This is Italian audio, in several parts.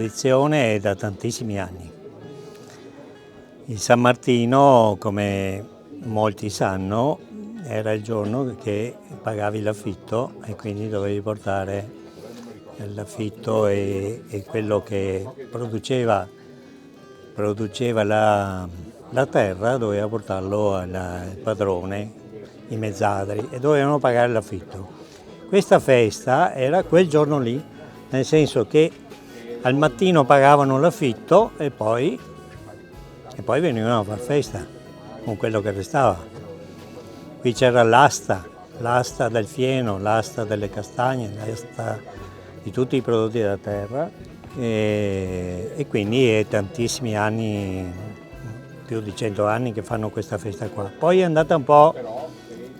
tradizione è da tantissimi anni. Il San Martino, come molti sanno, era il giorno che pagavi l'affitto e quindi dovevi portare l'affitto e quello che produceva la terra, doveva portarlo al padrone, i mezzadri, e dovevano pagare l'affitto. Questa festa era quel giorno lì, nel senso che al mattino pagavano l'affitto e poi venivano a far festa con quello che restava. Qui c'era l'asta del fieno, l'asta delle castagne, l'asta di tutti i prodotti della terra e quindi è tantissimi anni, più di 100 anni che fanno questa festa qua. Poi è andata un po'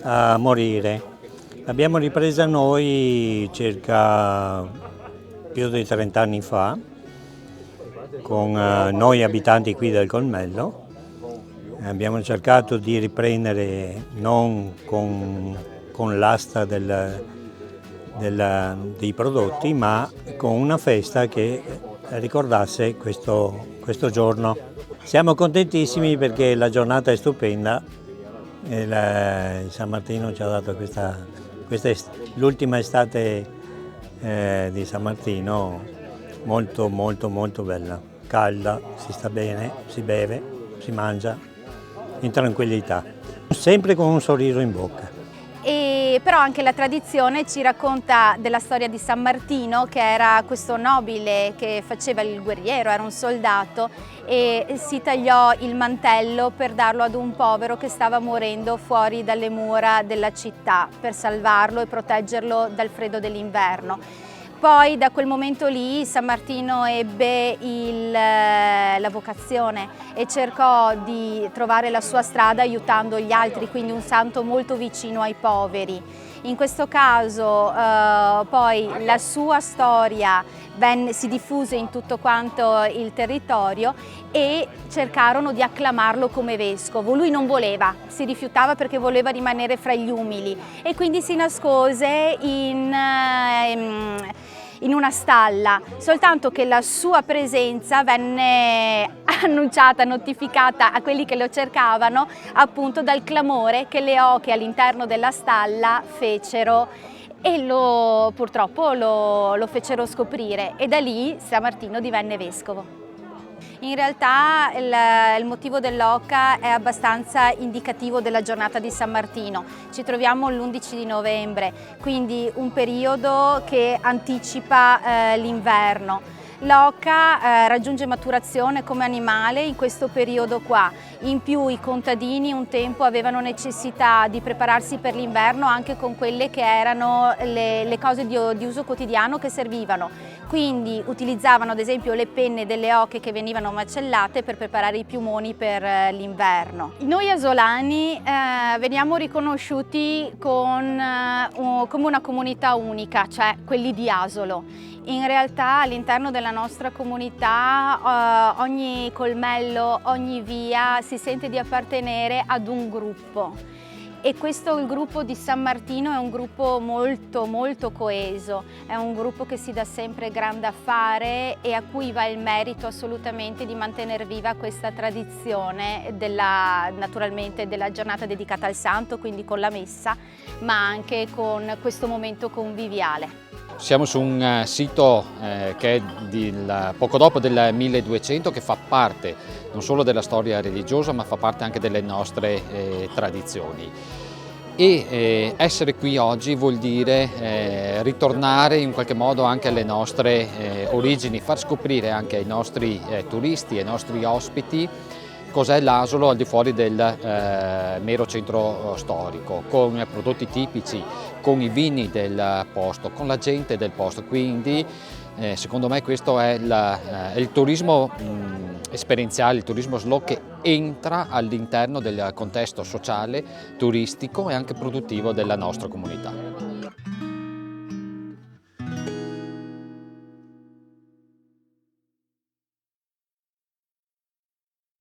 a morire. L'abbiamo ripresa noi circa più di 30 anni fa, con noi abitanti qui del Colmello. Abbiamo cercato di riprendere non con l'asta dei prodotti, ma con una festa che ricordasse questo giorno. Siamo contentissimi perché la giornata è stupenda e il San Martino ci ha dato l'ultima estate di San Martino molto bella, calda, si sta bene, si beve, si mangia in tranquillità, sempre con un sorriso in bocca. Però anche la tradizione ci racconta della storia di San Martino, che era questo nobile che faceva il guerriero, era un soldato e si tagliò il mantello per darlo ad un povero che stava morendo fuori dalle mura della città, per salvarlo e proteggerlo dal freddo dell'inverno. Poi da quel momento lì San Martino ebbe la vocazione e cercò di trovare la sua strada aiutando gli altri, quindi un santo molto vicino ai poveri. In questo caso poi la sua storia si diffuse in tutto quanto il territorio e cercarono di acclamarlo come vescovo. Lui non voleva, si rifiutava perché voleva rimanere fra gli umili e quindi si nascose in una stalla, soltanto che la sua presenza venne annunciata, notificata a quelli che lo cercavano appunto dal clamore che le oche all'interno della stalla fecero e purtroppo lo fecero scoprire e da lì San Martino divenne vescovo. In realtà il motivo dell'oca è abbastanza indicativo della giornata di San Martino. Ci troviamo l'11 di novembre, quindi un periodo che anticipa l'inverno. L'oca raggiunge maturazione come animale in questo periodo qua. In più i contadini un tempo avevano necessità di prepararsi per l'inverno anche con quelle che erano le cose di uso quotidiano che servivano. Quindi utilizzavano ad esempio le penne delle oche che venivano macellate per preparare i piumoni per l'inverno. Noi asolani veniamo riconosciuti come una comunità unica, cioè quelli di Asolo. In realtà all'interno della nostra comunità ogni colmello, ogni via si sente di appartenere ad un gruppo e il gruppo di San Martino è un gruppo molto coeso, è un gruppo che si dà sempre grande affare e a cui va il merito assolutamente di mantenere viva questa tradizione naturalmente della giornata dedicata al santo, quindi con la messa, ma anche con questo momento conviviale. Siamo su un sito che è poco dopo del 1200, che fa parte non solo della storia religiosa ma fa parte anche delle nostre tradizioni. E essere qui oggi vuol dire ritornare in qualche modo anche alle nostre origini, far scoprire anche ai nostri turisti, ai nostri ospiti cos'è l'Asolo al di fuori del mero centro storico, con prodotti tipici, con i vini del posto, con la gente del posto. Quindi secondo me questo è il turismo esperienziale, il turismo slow che entra all'interno del contesto sociale, turistico e anche produttivo della nostra comunità.